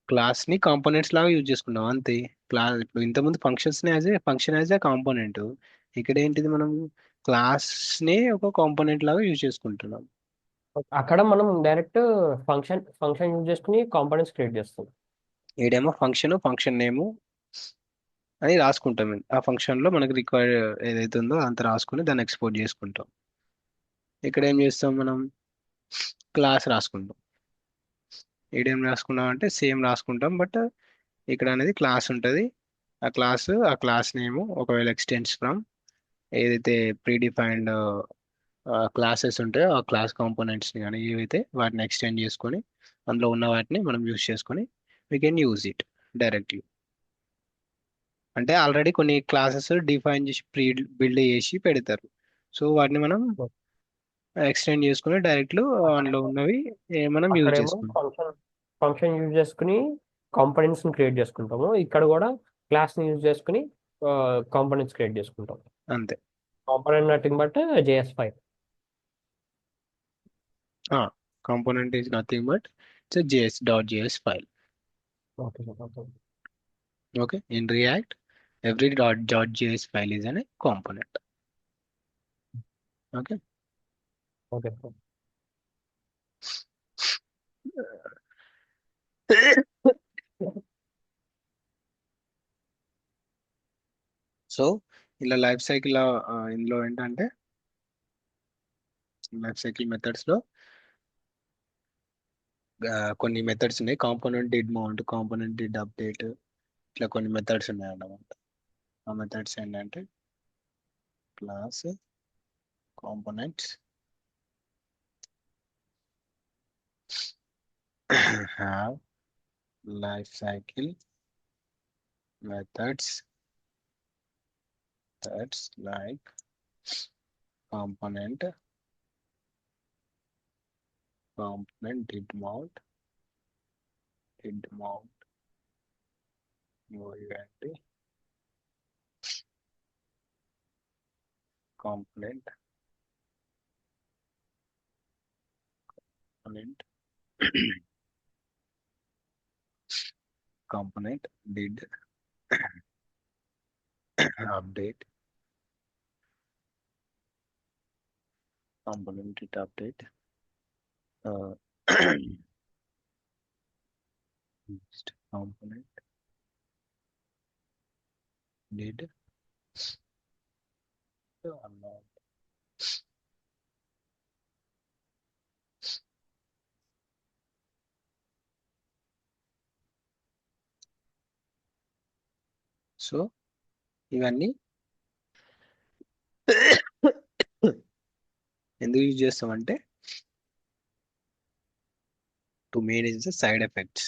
క్లాస్ని components లాగా use చేసుకుంటాం అంతే. ఇప్పుడు ఇంతకుముందు ఫంక్షన్స్ని యాజ్ ఏ కాంపోనెంట్. ఇక్కడ ఏంటిది, మనం క్లాస్ని ఒక కాంపోనెంట్ లాగా యూజ్ చేసుకుంటున్నాం. అక్కడ మనం డైరెక్ట్ ఫంక్షన్ యూజ్ చేసుకుని కాంపోనెంట్స్ క్రియేట్ చేస్తాం. ఈడేమో ఫంక్షన్ నేము అని రాసుకుంటాం. ఆ ఫంక్షన్లో మనకి రిక్వైర్డ్ ఏదైతే ఉందో అంత రాసుకుని దాన్ని ఎక్స్పోర్ట్ చేసుకుంటాం. ఇక్కడ ఏం చేస్తాం మనం, క్లాస్ రాసుకుంటాం. ఈడేం రాసుకున్నాం అంటే సేమ్ రాసుకుంటాం, బట్ ఇక్కడ అనేది క్లాస్ ఉంటుంది. ఆ క్లాస్ నేమ్ ఒకవేళ ఎక్స్టెండ్స్ ఫ్రమ్ ఏదైతే ప్రీ డిఫైన్డ్ క్లాసెస్ ఉంటాయో ఆ క్లాస్ కాంపోనెంట్స్ని కానీ ఏవైతే వాటిని ఎక్స్టెండ్ చేసుకొని అందులో ఉన్న వాటిని మనం యూజ్ చేసుకొని we can use it directly. అంటే ఆల్రెడీ కొన్ని క్లాసెస్ డిఫైన్ చేసి బిల్డ్ చేసి పెడతారు. సో వాటిని మనం ఎక్స్టెండ్ చేసుకుని డైరెక్ట్లో అక్కడ అందులో ఉన్నవి మనం యూజ్ అక్కడేమో చేసుకుంటాం. ఫంక్షన్ యూజ్ చేసుకుని కాంపోనెంట్స్ ని క్రియేట్ చేసుకుంటాము. ఇక్కడ కూడా క్లాస్ ని యూజ్ చేసుకుని కాంపోనెంట్స్ క్రియేట్ చేసుకుంటాం. అంతే. Component nothing but JS file. Component is nothing but it's js.js file. Okay sir, okay. Okay, in React, every .js file is a component. Okay. Okay sir. So ఇలా life cycle ఇందులో ఏంటంటే life cycle methods లో కొన్ని methods ఉన్నాయి. Component did mount, component did update, ఇట్లా కొన్ని methods ఉన్నాయి అన్నమాట. ఆ మెథడ్స్ ఏంటంటే class, components, have, life cycle methods, that's like component, did mount, UID, component, component, component did update, component did update, uh, next component did unload. So ఇవన్నీ ఎందుకు use చేస్తామంటే to manage the side effects.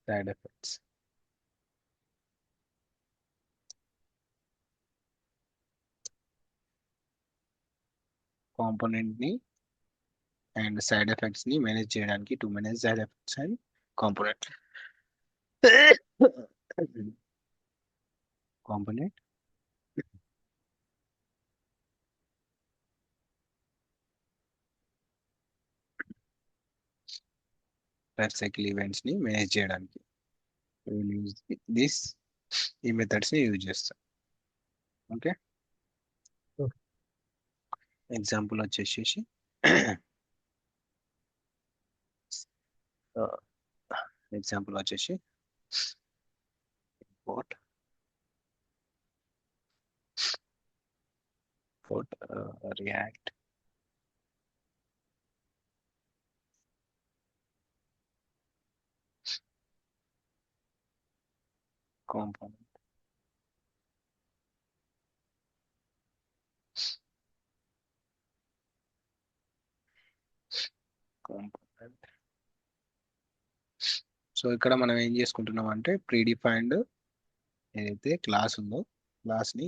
Side effects component ని and side effects ని manage చేయడానికి, to manage side effects and component. Component life cycle events ని manage చేయడానికి use this ఈ methods ని యూజ్ చేస్తాం. ఓకే. ఎగ్జాంపుల్ వచ్చేసేసి ఎగ్జాంపుల్ వచ్చేసి import react component component. So ఇక్కడ మనం ఏం చేసుకుంటున్నాం అంటే ప్రీ డిఫైన్డ్ ఏదైతే క్లాస్ ఉందో క్లాస్ ని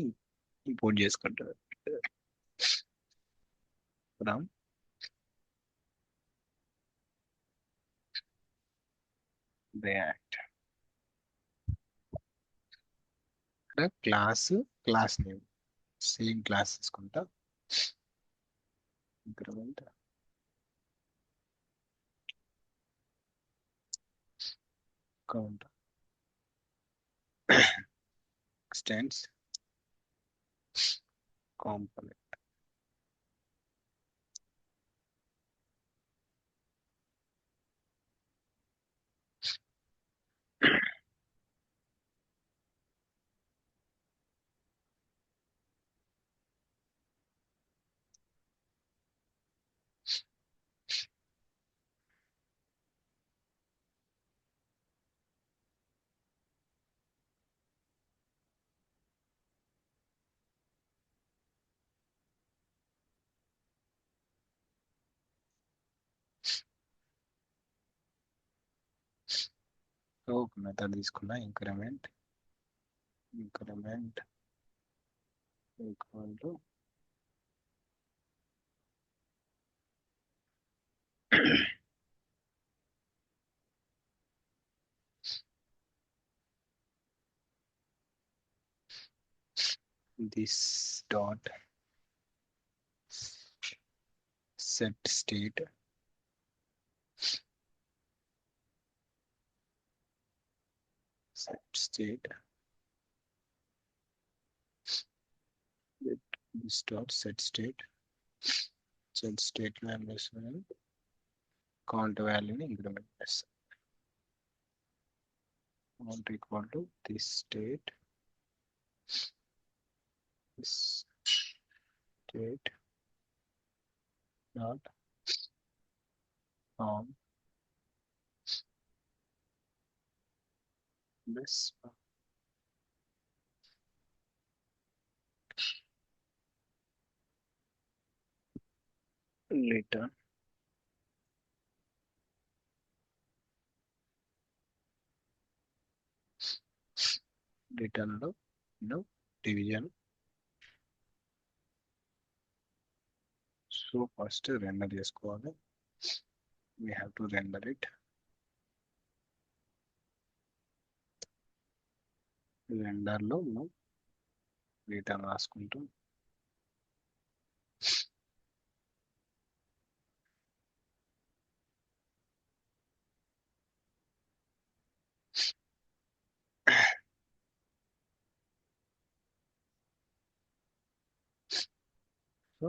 ఇంపోర్ట్ చేసుకుంటారు ఫ్రమ్ react. ఇక్కడ క్లాస్ నేమ్ సేమ్ క్లాస్ తీసుకుంటా, increment count extends component. So ఒక మెథడ్ తీసుకున్నా increment equal to this dot set state with this dot set state values count value ni increment చేస్తాం. count equal to this state dot form this return లో division. So first render చేసుకోవాలి. we have to render it. Render లో మనం return రాసుకుంటాం. So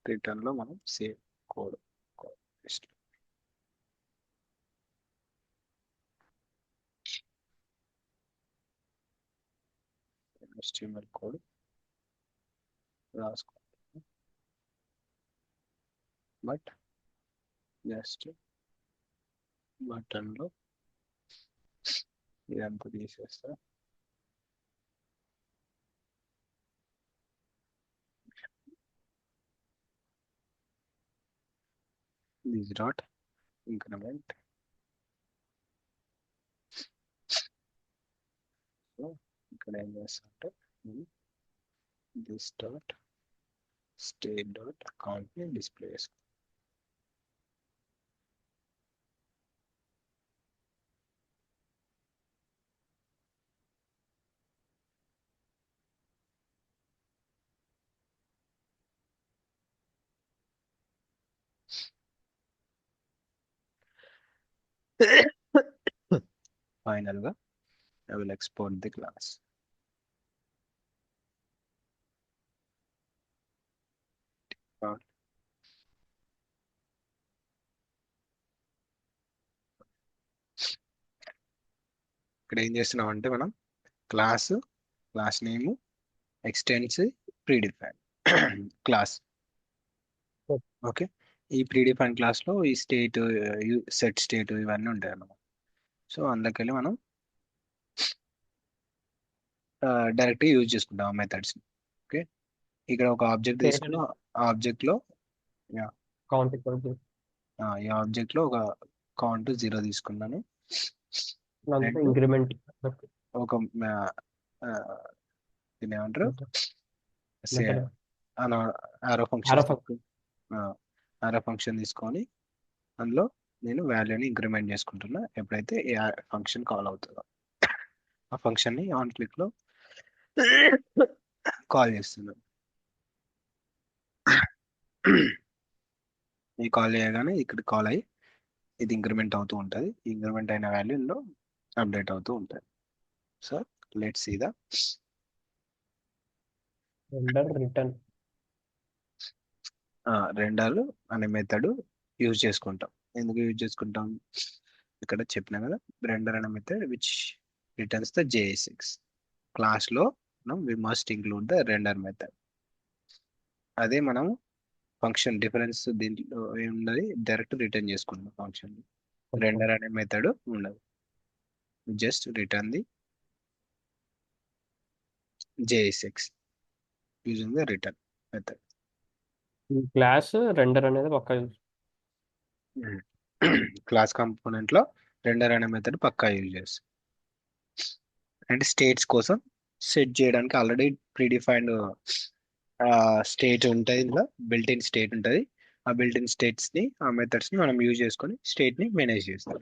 return లో మనం save code HTML code రాసుకుంటాం. But just button లో ఇదంతా తీసేస్తా. this dot increment. సో ఇక్కడ ఏం చేస్తా అంటే this dot state dot count ని డిస్ప్లే చేస్తాం. ఫైనల్ గా I will export the class. ఇక్కడ ఏం చేస్తున్నాం అంటే మనం class name extends predefine class. Okay, ఈ ప్రీడిఫైన్ క్లాస్ లో ఈ స్టేట్ సెట్ స్టేట్ ఇవన్నీ ఉంటాయి అన్నమాట. సో అందుకెళ్ళి మనం డైరెక్ట్ యూజ్ చేసుకుంటాం ఆ మెథడ్స్. ఓకే, ఇక్కడ ఒక ఆబ్జెక్ట్ తీసుకుని ఆబ్జెక్ట్ లో కౌంట్ ఈ ఆబ్జెక్ట్ లో ఒక కౌంట్ 0 తీసుకున్నాను. ఇంక్రిమెంట్ ఒక దీన్ని ఏమంటారు ఆరో ఫంక్షన్ తీసుకొని అందులో నేను వాల్యూని ఇంక్రిమెంట్ చేసుకుంటున్నా. ఎప్పుడైతే ఏ ఫంక్షన్ కాల్ అవుతుందో ఆ ఫంక్షన్ ని ఆన్ క్లిక్ లో కాల్ చేస్తున్నాను. ఈ కాల్ చేయగానే ఇక్కడ కాల్ అయ్యి ఇది ఇంక్రిమెంట్ అవుతూ ఉంటుంది. ఇంక్రిమెంట్ అయిన వాల్యూలో అప్డేట్ అవుతూ ఉంటాయి. So let's see the render return. Render అనే మెథడ్ యూజ్ చేసుకుంటాం. ఎందుకు యూజ్ చేసుకుంటాం? ఇక్కడ చెప్పినా కదా, రెండర్ అనే method which returns the JSX. క్లాస్లో మనం we must include the render method. అదే మనం ఫంక్షన్ డిఫరెన్స్ దీంట్లో ఏమున్నది, డైరెక్ట్ రిటర్న్ చేసుకుంటాం ఫంక్షన్. రెండర్ అనే మెథడ్ ఉండదు, just return the JSX using the return method. ఈ క్లాస్ రెండర్ అనేది పక్క క్లాస్ కాంపోనెంట్ లో రెండర్ అనే మెథడ్ పక్కా యూజ్ చేస్తాం. అంటే స్టేట్స్ కోసం సెట్ చేయడానికి ఆల్రెడీ ప్రీడిఫైన్డ్ స్టేట్ ఉంటుంది, ఇందులో బిల్ట్ ఇన్ స్టేట్ ఉంటుంది. ఆ బిల్ట్ ఇన్ స్టేట్స్ ని, ఆ మెథడ్స్ ని మనం యూజ్ చేసుకొని స్టేట్ ని మేనేజ్ చేస్తాం.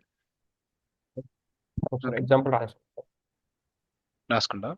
ఒకసారి ఓకే, ఎగ్జాంపుల్ రాసుకుంటాం. రాసుకుంటా.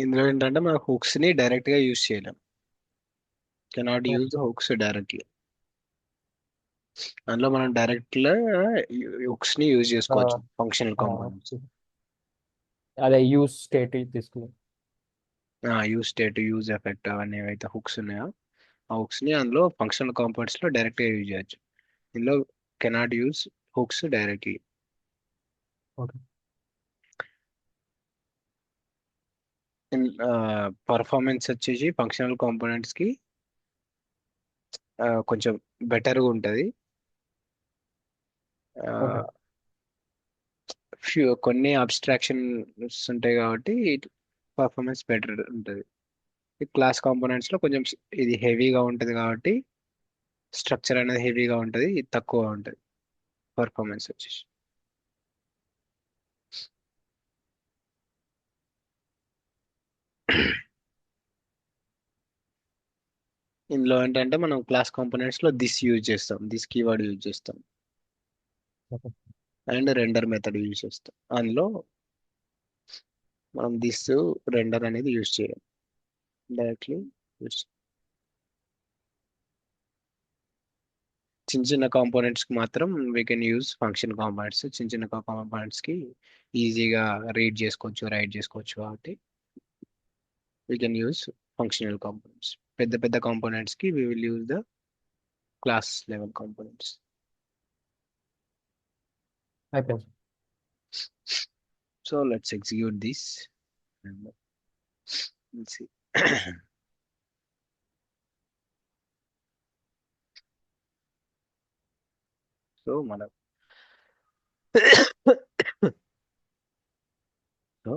ఇందులో ఏంటంటే మనం హుక్స్ ని డైరెక్ట్ గా యూజ్ చేయలేం. Cannot use hooks directly. అందులో మనం డైరెక్ట్ గా హుక్స్ ని యూజ్ చేసుకోవచ్చు, ఫంక్షనల్ కాంపోనెంట్స్. అదే యూస్ స్టేట్ తీసుకున్నాం. యూజ్ స్టేట్, యూజ్ ఎఫెక్ట్ అవన్నీ ఏవైతే హుక్స్ ఉన్నాయో ఆ హుక్స్ ని అందులో ఫంక్షనల్ కాంపోనెంట్స్ లో డైరెక్ట్ గా యూజ్ చేయొచ్చు. ఇందులో cannot use hooks directly. Okay. Performance వచ్చేసి ఫంక్షనల్ కాంపోనెంట్స్ కి కొంచెం బెటర్గా ఉంటుంది. ఓకే. కొన్ని అబ్స్ట్రాక్షన్స్ ఉంటాయి కాబట్టి పర్ఫార్మెన్స్ బెటర్ ఉంటుంది. క్లాస్ కాంపోనెంట్స్ లో కొంచెం ఇది హెవీగా ఉంటుంది కాబట్టి, స్ట్రక్చర్ అనేది హెవీగా ఉంటుంది, ఇది తక్కువ ఉంటుంది పర్ఫార్మెన్స్ వచ్చేసి. ఇందులో ఏంటంటే మనం క్లాస్ కాంపోనెంట్స్ లో దిస్ యూజ్ చేస్తాం, దిస్ కీవర్డ్ యూజ్ చేస్తాం, okay. And render method use చేస్తాం. అందులో మనం దిస్ రెండర్ అనేది యూజ్ చేయం, డైరెక్ట్లీ యూజ్. చిన్న చిన్న కాంపోనెంట్స్ కి మాత్రం we can use function components. చిన్న చిన్న కాంపోనెంట్స్ కి ఈజీగా రీడ్ చేసుకోవచ్చు, రైట్ చేసుకోవచ్చు కాబట్టి we can use functional components. పెద్ద పెద్ద కాంపోనెంట్స్ కి we will use the class level components. అయిపోయింది. So let's execute this and let's see. So మనం so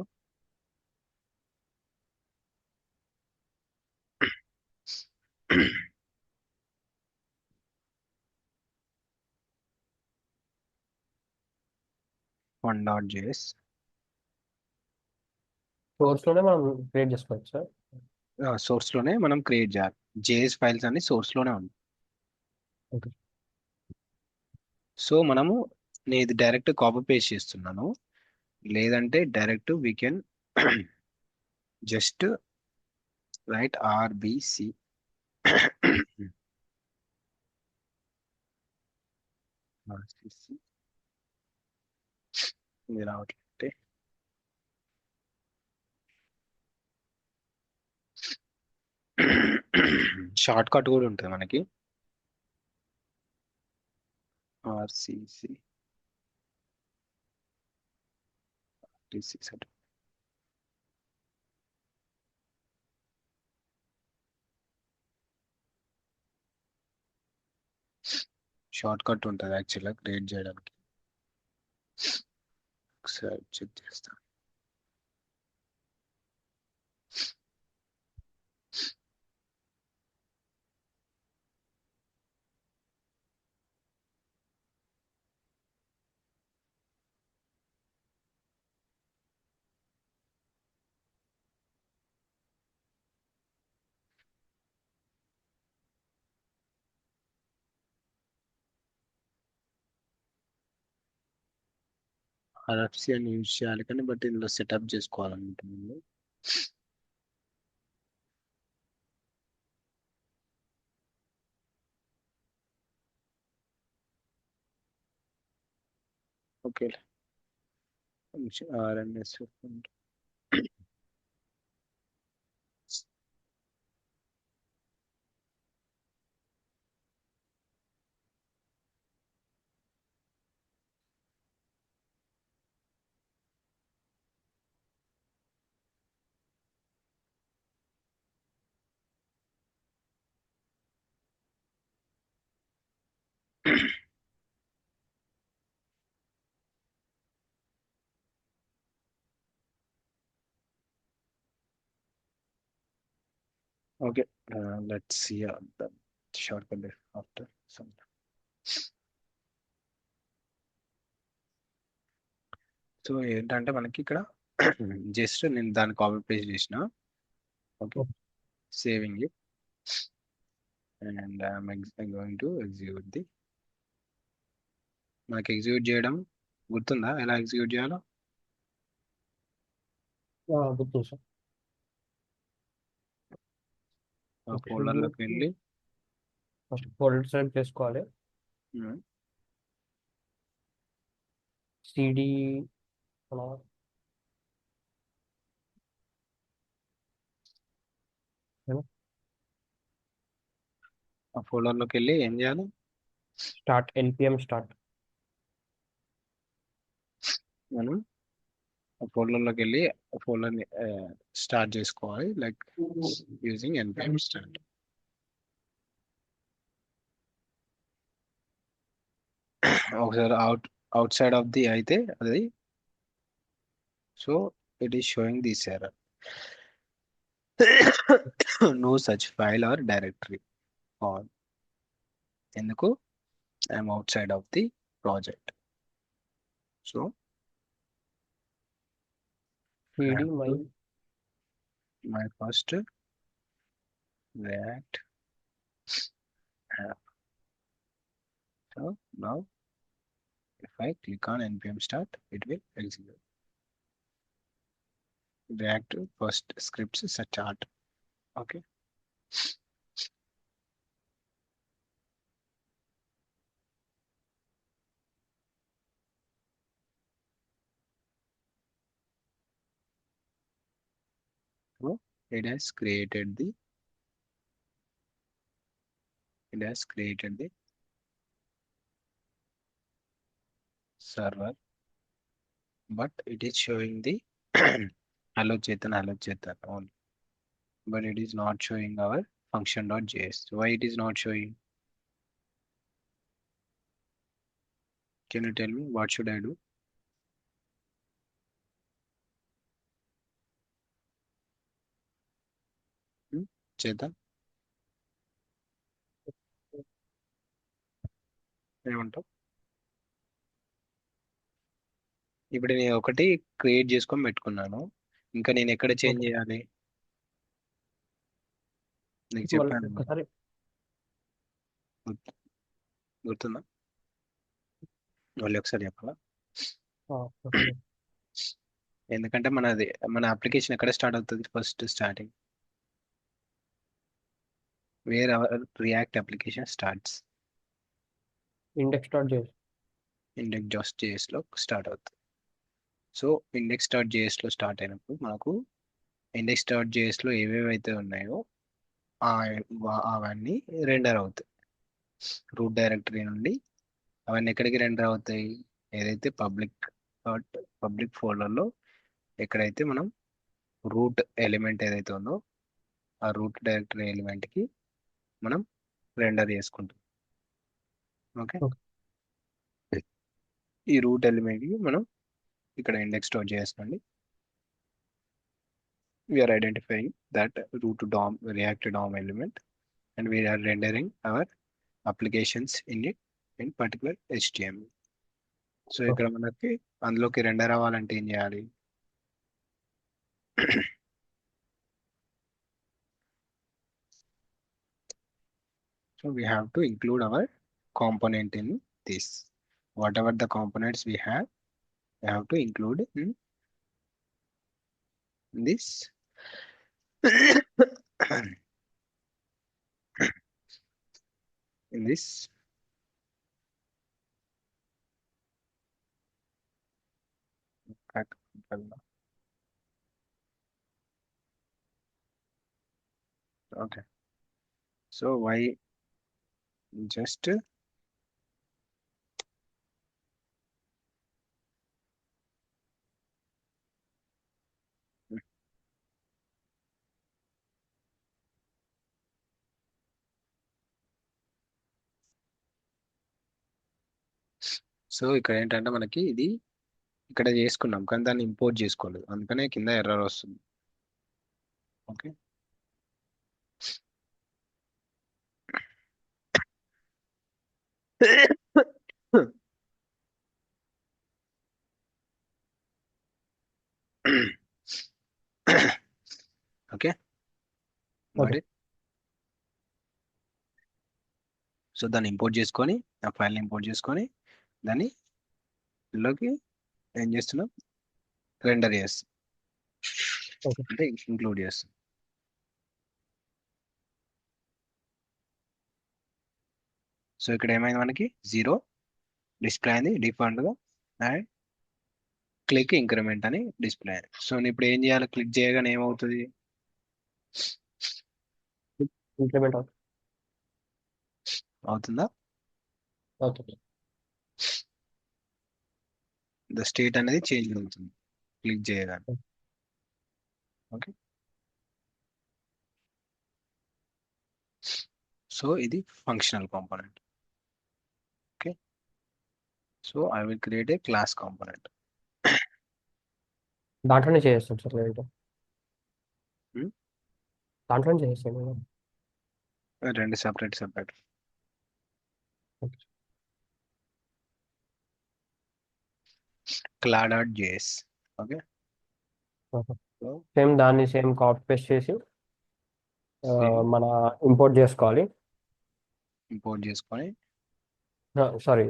one dot JS source లోనే మనం క్రియేట్ చేసుకోవచ్చు సార్. సోర్స్ లోనే మనం క్రియేట్ చేయాలి. జేఎస్ ఫైల్స్ అన్ని సోర్స్ లోనే ఉంది. ఓకే. సో మనము, నేను ఇది డైరెక్ట్ కాపీ పేస్ట్ చేస్తున్నాను, లేదంటే direct we can just right RBC ఇది రావట్లే. షార్ట్ కట్ కూడా ఉంటుంది మనకి, ఆర్సిసి షార్ట్ కట్ ఉంటుంది యాక్చువల్గా క్రియేట్ చేయడానికి. ఒకసారి చెక్ చేస్తా. RFC అని యూజ్ చేయాలి కానీ బట్ ఇందులో సెటప్ చేసుకోవాలనుకుంటున్నాను. Okay RNS okay, let's see the shortcut after some. So ఏంటంటే మనకి ఇక్కడ జస్ట్ నేను దాన్ని కాపీ పేస్ట్ చేసిన. Okay, saving it and I'm going to execute the. మనకి ఎగ్జిక్యూట్ చేయడం గుర్తుందా ఎలా ఎగ్జిక్యూట్ చేయాలో? గుర్తుంది సార్. ఆ ఫోల్డర్లోకి వెళ్ళి ఫస్ట్ ఫోల్డర్ సెలెక్ట్ చేసుకోవాలి. సిడి ఆ ఫోల్డర్లోకి వెళ్ళి ఏం చేయాలి? Start npm start. మనం ఆ ఫోల్డర్లోకి వెళ్ళి ఫోల్డర్ని స్టార్ట్ చేసుకోవాలి లైక్ యూజింగ్ npm start. ఒకసారి అవుట్ సైడ్ ఆఫ్ ది అయితే అది so it is showing this error. No such file or directory on. ఎందుకు? I'm outside of the project. So cd my first React app. So now if I click on npm start, it will execute. React first scripts start. Okay. So it has created the server, but it is showing the hello Chetan only, but it is not showing our function.js. Why it is not showing? Can you tell me what should I do? Chetan, ఏమంటావు? ఇప్పుడు నేను ఒకటి create చేసుకొని పెట్టుకున్నాను, ఇంకా నేను ఎక్కడ change చేయాలి? నీకు చెప్పాను కదా. ఒకసారి గుర్తుందా? మళ్ళీ ఒకసారి చెప్పాలా? ఎందుకంటే మన అప్లికేషన్ ఎక్కడ స్టార్ట్ అవుతుంది? First starting wear hour react application starts index.js లో స్టార్ట్ అవుతుంది. సో index.js లో స్టార్ట్ అయినప్పుడు మనకు index.js లో ఏవేవైతే ఉన్నాయో అవన్నీ రెండర్ అవుతాయి. రూట్ డైరెక్టరీ నుండి అవన్నీ ఎక్కడికి రెండర్ అవుతాయి? ఏదైతే పబ్లిక్ ఫోల్డర్లో ఎక్కడైతే మనం రూట్ ఎలిమెంట్ ఏదైతే ఉందో ఆ రూట్ డైరెక్టరీ ఎలిమెంట్కి మనం రెండర్ చేసుకుంటాం. Okay, okay. ఈ రూట్ ఎలిమెంట్ కి మనం ఇక్కడ ఇండెక్స్ స్టోర్ చేస్తాండి. We're identifying that root DOM React DOM element and we are rendering our applications in it in particular HTML. So ఇక్కడ మనకి అందులోకి రెండర్ అవ్వాలంటే ఏం చేయాలి? So we have to include our component in this. Whatever the components we have to include in this. In this. Okay. So why just so ఇక్కడ ఏంటంటే మనకి ఇది ఇక్కడ చేసుకున్నాం కానీ దాన్ని ఇంపోర్ట్ చేసుకోలేదు, అందుకనే కింద ఎర్రర్ వస్తుంది. Okay, okay, okay. సో దాన్ని ఇంపోర్ట్ చేసుకొని ఆ ఫైల్ ఇంపోర్ట్ చేసుకొని దాన్ని ఇందులోకి ఏం చేస్తున్నాం, రెండర్ చేస్తాం, ఓకే. అంటే ఇంక్లూడ్ చేస్తాం. సో ఇక్కడ ఏమైంది, మనకి 0 డిస్ప్లే అయింది డిఫాల్ట్ గా, అండ్ క్లిక్ ఇంక్రిమెంట్ అని డిస్ప్లే అయింది. సో నేను ఇప్పుడు ఏం చేయాలి, క్లిక్ చేయగానే ఏమవుతుంది, ఇంప్లిమెంట్ అవుతుందా? అవుతుంది. ద స్టేట్ అనేది చేంజ్ అవుతుంది క్లిక్ చేయగానే. ఓకే, సో ఇది functional component. Okay, so I will create a class component. దాంట్లోనే చేస్తాను సార్ నేను. దాంట్లోనే చేస్తాను నేను. రెండు separate cla.js. Okay, so same దాన్ని సేమ్ కాపీ పేస్ట్ చేసి మన ఇంపోర్ట్ చేసుకోవాలి. ఇంపోర్ట్ చేసుకొని సారీ,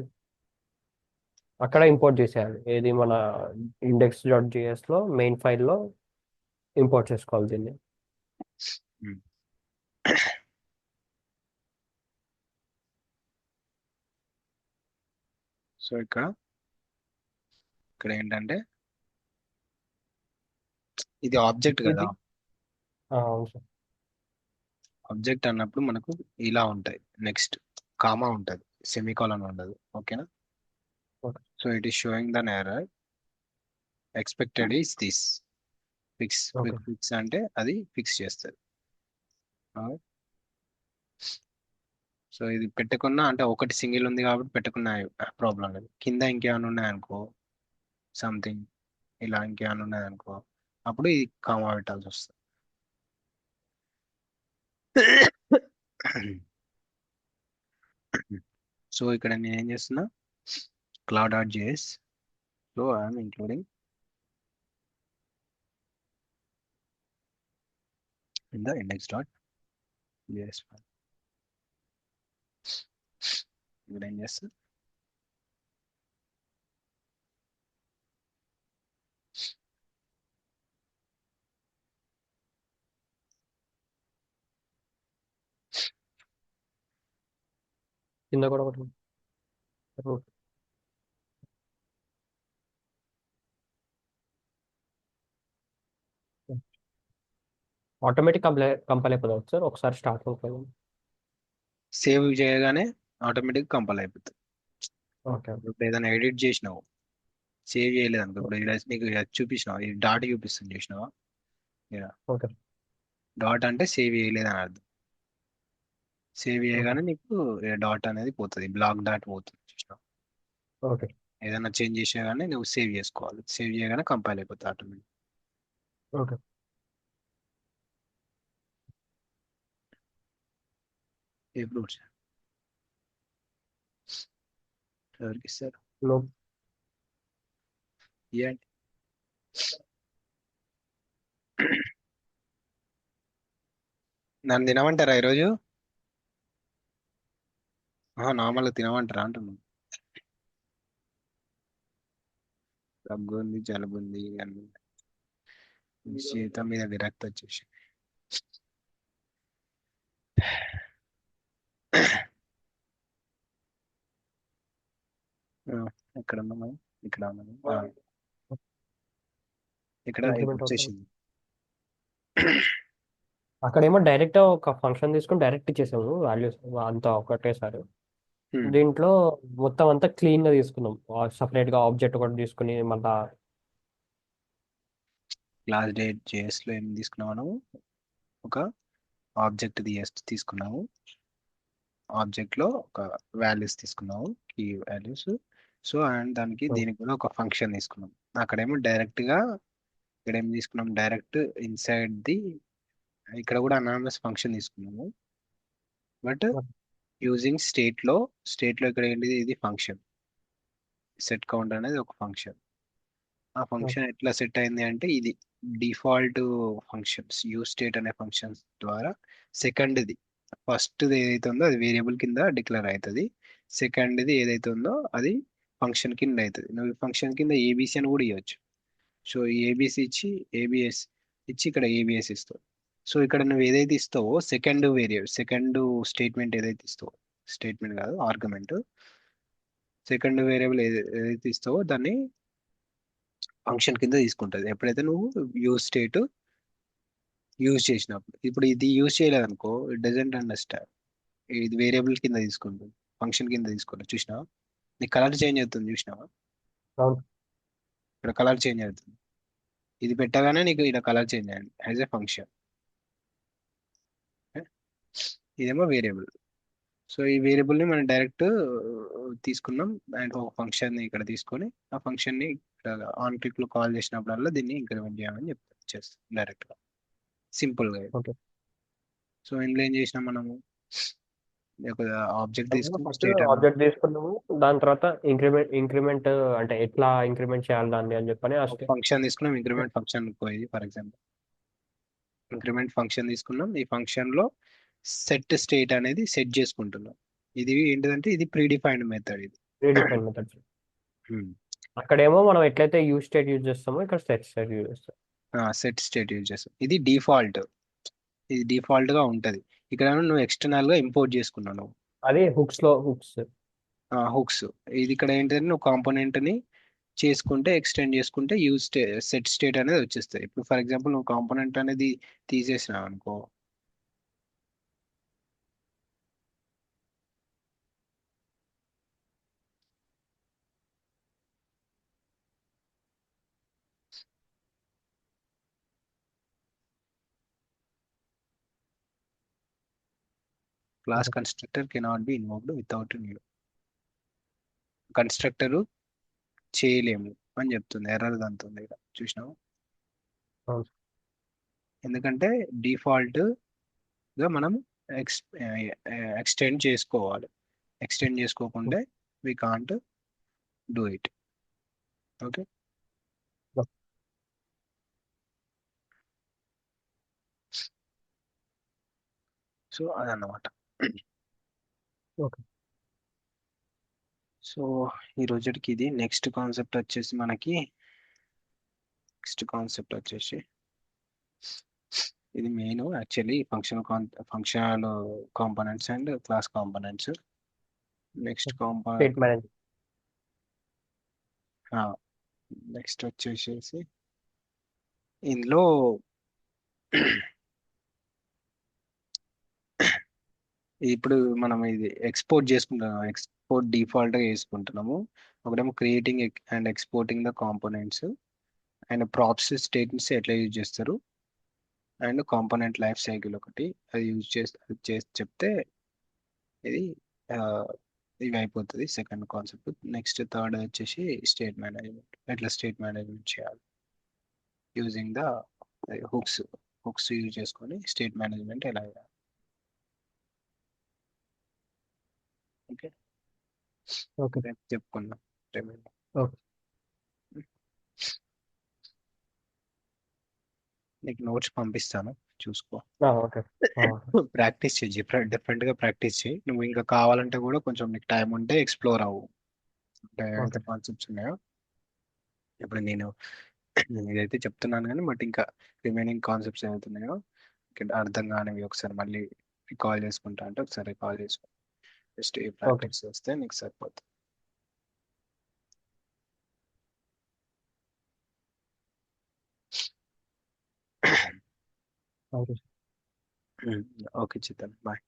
అక్కడ ఇంపోర్ట్ చేసేయాలి. ఏది మన index.js లో మెయిన్ ఫైల్లో ఇంపోర్ట్ చేసుకోవాలి దీన్ని. సో ఇక్కడ ఏంటంటే ఇది ఆబ్జెక్ట్ కదా, అవును సార్. ఆబ్జెక్ట్ అన్నప్పుడు మనకు ఇలా ఉంటాయి, నెక్స్ట్ కామా ఉంటుంది, సెమీకాలన్ ఉండదు. ఓకేనా? Okay. So it is showing then error, expected is this fix. Okay. Fix అంటే అది ఫిక్స్ చేస్తుంది. సో ఇది పెట్టుకున్నా అంటే ఒకటి సింగిల్ ఉంది కాబట్టి పెట్టుకున్న ప్రాబ్లం లేదు. కింద ఇంకేమైనా ఉన్నాయనుకో, సంథింగ్ ఇలా ఇంకేమైనా ఉన్నాయనుకో, అప్పుడు ఇది కామా పెట్టాల్సి వస్తుంది. సో ఇక్కడ నేను ఏం చేస్తున్నా, cloud.js, so I'm including in the index.js file. ఇక్కడ ఏం చేస్తా, కింద కూడా ఒకటి ఆటోమేటిక్ కంపైల్ అయిపోతుంది సార్. ఒకసారి స్టార్ట్ అవుతుంది. సేవ్ చేయగానే ఆటోమేటిక్ కంపైల్ అయిపోతుంది. ఓకే. ఇప్పుడు ఏదైనా ఎడిట్ చేసినావు, సేవ్ చేయలేదు అనుకో, ఇప్పుడు ఇక్కడ నీకు చూపించినావు, ఈ డాట్ చూపిస్తుంది చూసినావా, ఓకే. డాట్ అంటే సేవ్ చేయలేదు అని అర్థం. సేవ్ చేయగానే నీకు డాట్ అనేది పోతుంది, బ్లాక్ డాట్ పోతుంది చూసినావా? ఓకే. ఏదైనా చేంజ్ చేసినా కానీ నువ్వు సేవ్ చేసుకోవాలి, సేవ్ చేయగానే కంపైల్ అయిపోతుంది ఆటోమేటిక్. ఓకే. ఏ ఫ్రూట్స్ ఎవరికి ఇస్తారు? నో. ఇవ్వండి. నన్ను తినమంటారా ఈరోజు? నార్మల్గా తినమంటారా అంటున్నాను. దగ్గు ఉంది, జలుబు ఉంది, అన్ని జీవితం మీద విరక్తి వచ్చేసి. ఆ, ఎక్కడ ఉన్నాం మనం? ఇక్కడ ఉన్నాము. ఇక్కడ ఇంక్రిమెంట్ అవుతుంది. వచ్చేసింది. అక్కడేమో డైరెక్ట్ ఒక ఫంక్షన్ తీసుకొని డైరెక్ట్ ఇచ్చేసాము వాల్యూస్ అంతా ఒకటేసారి. Hmm. దీంట్లో మొత్తం అంతా క్లీన్ గా తీసుకున్నాం, సపరేట్ గా ఆబ్జెక్ట్ ఒకటి తీసుకుని మళ్ళా. క్లాస్ డేట్ జేఎస్ లో ఏం తీసుకున్నాము మనము? ఒక ఆబ్జెక్ట్ తీసుకున్నాము, ఆబ్జెక్ట్ లో ఒక వాల్యూస్ తీసుకున్నాము, కీ వాల్యూస్. సో అండ్ దీనికి కూడా ఒక ఫంక్షన్ తీసుకున్నాం. అక్కడేమో డైరెక్ట్ గా, ఇక్కడ ఏం తీసుకున్నాం, డైరెక్ట్ ఇన్సైడ్ ది, ఇక్కడ కూడా అనానమస్ ఫంక్షన్ తీసుకున్నాము. బట్ యూజింగ్ స్టేట్ లో ఇక్కడ ఏంటిది, ఇది ఫంక్షన్. సెట్ కౌంట్ అనేది ఒక ఫంక్షన్. ఆ ఫంక్షన్ ఎట్లా సెట్ అయింది అంటే, ఇది డిఫాల్ట్ ఫంక్షన్స్ యూజ్ స్టేట్ అనే ఫంక్షన్స్ ద్వారా సెకండ్ది, ఫస్ట్ది ఏదైతే ఉందో అది వేరియబుల్ కింద డిక్లేర్ అవుతుంది, సెకండ్ది ఏదైతే ఉందో అది ఫంక్షన్ కింద అవుతుంది. నువ్వు ఫంక్షన్ కింద ఏబిసి అని కూడా ఇవ్వచ్చు. సో ఈ ఏబిసి ఇచ్చి, ఏబిఎస్ ఇచ్చి ఇక్కడ ఏబిఎస్ ఇస్తావు. సో ఇక్కడ నువ్వు ఏదైతే ఇస్తావో సెకండ్ స్టేట్మెంట్ ఏదైతే ఇస్తావో, స్టేట్మెంట్ కాదు ఆర్గ్యుమెంట్, సెకండ్ వేరియబుల్ ఏదైతే ఇస్తావో దాన్ని ఫంక్షన్ కింద తీసుకుంటుంది ఎప్పుడైతే నువ్వు యూజ్ చేసినప్పుడు. ఇప్పుడు ఇది యూజ్ చేయలేదు అనుకో, ఇట్ డజంట్ అండర్స్టాండ్. ఇది వేరియబుల్ కింద తీసుకుంటుంది, ఫంక్షన్ కింద తీసుకుంటుంది. చూసినావా? నీ కలర్ చేంజ్ అవుతుంది, చూసినావా? అవును. ఇక్కడ కలర్ చేంజ్ అవుతుంది, ఇది పెట్టగానే నీకు ఇక్కడ కలర్ చేంజ్ అయ్యింది యాజ్ ఎ ఫంక్షన్. ఇదేమో వేరియబుల్. సో ఈ వేరియబుల్ ని మనం డైరెక్ట్ తీసుకున్నాం అండ్ ఒక ఫంక్షన్ ని ఇక్కడ తీసుకొని ఆ ఫంక్షన్ ని ఇక్కడ ఆన్ క్లిక్ లో కాల్ చేసినప్పుడల్లా దీన్ని ఇంక్రిమెంట్ చేయమని చేస్తాం డైరెక్ట్ గా, సింపుల్ గా. ఓకే. సో ఇందులో ఏం చేసినాం మనము, ఒక ఆబ్జెక్ట్ తీసుకుని ఫస్ట్ స్టేట్ అన్నాం, ఆబ్జెక్ట్ తీసుకున్నాము, దాని తర్వాత ఇంక్రిమెంట్ అంటే ఎట్లా ఇంక్రిమెంట్ చేయాలి దాన్ని అని చెప్పని ఒక ఫంక్షన్ తీసుకున్నాం, ఇంక్రిమెంట్ ఫంక్షన్ పోయి ఫర్ ఎగ్జాంపుల్ ఇంక్రిమెంట్ ఫంక్షన్ తీసుకున్నాం. ఈ ఫంక్షన్ లో సెట్ స్టేట్ అనేది సెట్ చేసుకుంటున్నాం. ఇది ఏంటిదంటే ఇది ప్రీడిఫైన్డ్ మెథడ్ ఇది. Redefine methods. Hmm. అక్కడేమో మనం ఎట్లయితే యూజ్ స్టేట్ యూజ్ చేస్తామో ఇక్కడ సెట్ స్టేట్ యూజ్ చేస్తాం. సెట్ స్టేట్ యూజ్ చేస్తాం. ఇది డిఫాల్ట్, ఇది డిఫాల్ట్ గా ఉంటది. ఇక్కడ నువ్వు ఎక్స్టర్నల్ గా ఇంపోర్ట్ చేసుకున్నావు నువ్వు అది హుక్స్. హుక్స్. ఇది ఇక్కడ ఏంటంటే నువ్వు కాంపోనెంట్ ని చేసుకుంటే ఎక్స్టెండ్ చేసుకుంటే సెట్ స్టేట్ అనేది వచ్చేస్తుంది. ఇప్పుడు ఫర్ ఎగ్జాంపుల్ నువ్వు కాంపోనెంట్ అనేది తీసేసినావు అనుకో, class constructor cannot be invoked without new. Constructor చేయలేము అని చెప్తుంది, ఎర్రర్ అంటుంది ఇక్కడ, చూసినావు? అవును. ఎందుకంటే డిఫాల్ట్ గా మనం ఎక్స్టెండ్ చేసుకోవాలి, ఎక్స్టెండ్ చేసుకోకుండా we can't do it. Okay. So అదన్నమాట. ఓకే. సో ఈ రోజుకి ఇది. నెక్స్ట్ కాన్సెప్ట్ వచ్చేసి ఇది main actually functional components and class components. Next state manage. Next వచ్చేసేసి ఇందులో ఇప్పుడు మనం ఇది ఎక్స్పోర్ట్ చేసుకుంటున్నాం, ఎక్స్పోర్ట్ డిఫాల్ట్ గా చేసుకుంటున్నాము. ఒకటేమో creating and exporting the components and props statements ఎట్లా యూజ్ చేస్తారు, అండ్ కాంపోనెంట్ లైఫ్ సైకిల్ ఒకటి అది యూజ్ చేసి చెప్తే ఇది ఆ, ఇవి అయిపోతుంది సెకండ్ కాన్సెప్ట్. నెక్స్ట్ థర్డ్ వచ్చేసి స్టేట్ మేనేజ్మెంట్. ఎట్లా స్టేట్ మేనేజ్మెంట్ చేయాలి using the hooks. Hooks use చేసుకొని స్టేట్ మేనేజ్మెంట్ ఎలా చేయాలి. Okay, okay. రేపు చెప్పుకుందాం. రేపు ఓకే. నీకు నోట్స్ పంపిస్తాను, చూసుకో. ఓకే. ప్రాక్టీస్ చేయి, డిఫరెంట్గా ప్రాక్టీస్ చేయి. నువ్వు ఇంకా కావాలంటే కూడా కొంచెం నీకు టైం ఉంటే ఎక్స్ప్లోర్ అవ్వు, అంటే ఏవైతే ఓకే. కాన్సెప్ట్స్ ఉన్నాయో. ఇప్పుడు నేను ఇదైతే చెప్తున్నాను కానీ బట్ ఇంకా రిమైనింగ్ కాన్సెప్ట్స్ ఏవైతే ఉన్నాయో ఇక్కడ అర్థం కానివి ఒకసారి మళ్ళీ రికాల్ చేసుకుంటా అంటే ఒకసారి రికాల్ చేసుకో. Just a okay. ప్రాక్టీస్ చేస్తే నీకు సరిపోతుంది. ఓకే. Okay Chittan, bye.